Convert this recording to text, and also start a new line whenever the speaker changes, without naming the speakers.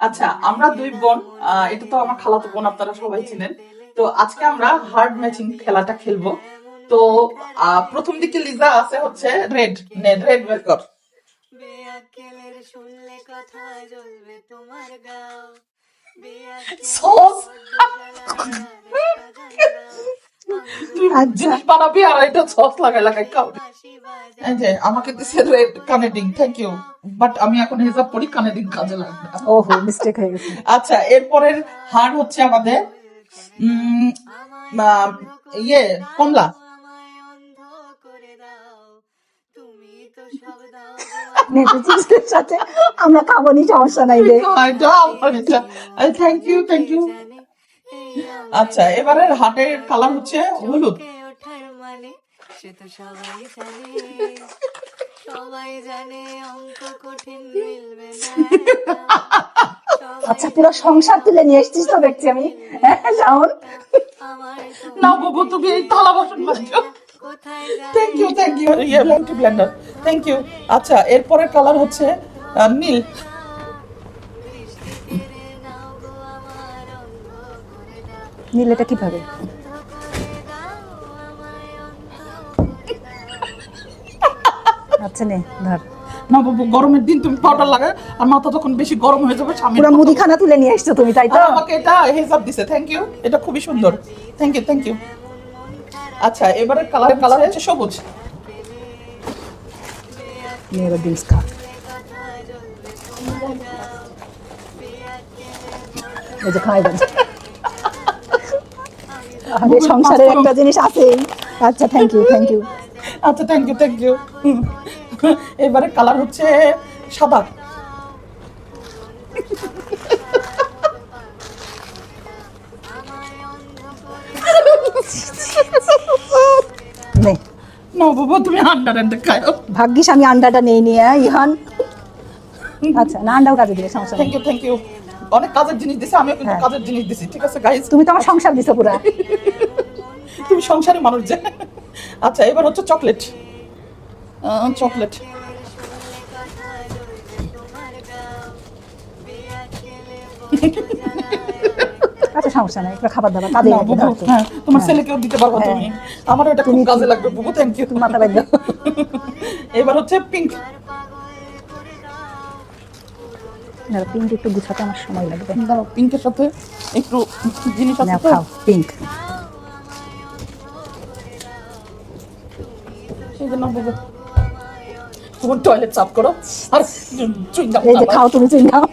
আচ্ছা, আমরা দুই বোন, এটা তো আমার খালাতো বোন, আপনারা সবাই চিনেন। তো আজকে আমরা হার্ড ম্যাচিং খেলাটা খেলবো। তো প্রথম দিকে লিজা আছে হচ্ছে রেড, রেড মেকআপ। সস তুই জিনিস বানাবি আর এটা সস লাগাই লাগাই খাও। এই যে আমাকে দিছে রেড কানেডিং, থ্যাংক ইউ। বাট আমি এখন হিসাব করি কানেডিং কাজে লাগবে না।
ওহো, মিস্টেক হয়ে গেছে।
আচ্ছা, এরপরের হার হচ্ছে আমাদের ইয়ে কমলা।
নেতৃত্বের সাথে আমরা খাবো নি, সমস্যা নাই রে।
Thank you, thank you. আচ্ছা, এবারের হাটের কালার হচ্ছে হলুদ।
সে তো সবাই জানে অঙ্ক কঠিন মিলবে না।
আচ্ছা, পুরো সংসার তুলে নিয়ে এসেছিস তো দেখছি আমি। শাওন,
না বাবু, তুমি এই থালা বাসন মাজো। Thank you, thank you. ইয়ে মাল্টি ব্লেন্ডার, থ্যাংক ইউ। আচ্ছা, এরপরের কালার হচ্ছে নীল।
নীল এটা কিভাবে? আচ্ছা নে ধর।
না বাবু, গরমের দিন তুমি পাউডার লাগায় আর মাথা যখন বেশি গরম হয়ে যাবে স্বামী
পুরো মুদিখানা তুলে নিয়ে এসছো তুমি, তাই তো?
আমাকে এটা হিসাব দিছে, থ্যাংক ইউ। এটা খুবই সুন্দর, থ্যাংক ইউ, থ্যাংক ইউ। আচ্ছা, এবারের কালার হচ্ছে সবুজ।
মেয়েরা ডিমস খা। এই যে খাই দেন। আরে সংসারের একটা জিনিস আছে। আচ্ছা, থ্যাংক ইউ, থ্যাংক ইউ।
আচ্ছা, থ্যাংক ইউ, থ্যাংক ইউ। এবারে কালার হচ্ছে সাদা।
নে।
না বাবা, তুমি আন্ডার খাও।
ভাগ্যিস আমি আন্ডাটা নেই নি, ইহান। আচ্ছা, না আন্ডাও কাজে দিলে সমস্যা
থ্যাংক
নেই।
You, thank you. অনেক কাজের জিনিস দিছে, আমিও কিন্তু কাজের জিনিস দিছি, ঠিক আছে গাইস?
তুমি তো আমার সংসার দিছো পুরা।
তুমি সংসারী মানুষ যে। আচ্ছা, এবার হচ্ছে চকলেট, চকলেট।
আচ্ছা, সমস্যা নাই, একটু খাবার দাবার কাজে
না
লাগবে,
বুবু,
ধর তো।
হ্যাঁ, তোমার ছেলেকেও দিতে পারবো
হ্যাঁ।
তুমি। আমারও এটা খুব কাজে লাগবে বুবু, থ্যাংক ইউ।
তুমি মাথা বাইন্ধো।
এবার হচ্ছে পিঙ্ক।
পিঙ্ক একটু গুছাতে আমার সময় লাগবে।
দাঁড়াও, পিঙ্কের সাথে একটু জিনিস আছে
নাও
তো।
খাও পিঙ্ক।
সেই জন্য বুবু তোমার টয়লেট সাফ করো আর চুইংগাম
এই যে খাও, তুমি চুইং খাও।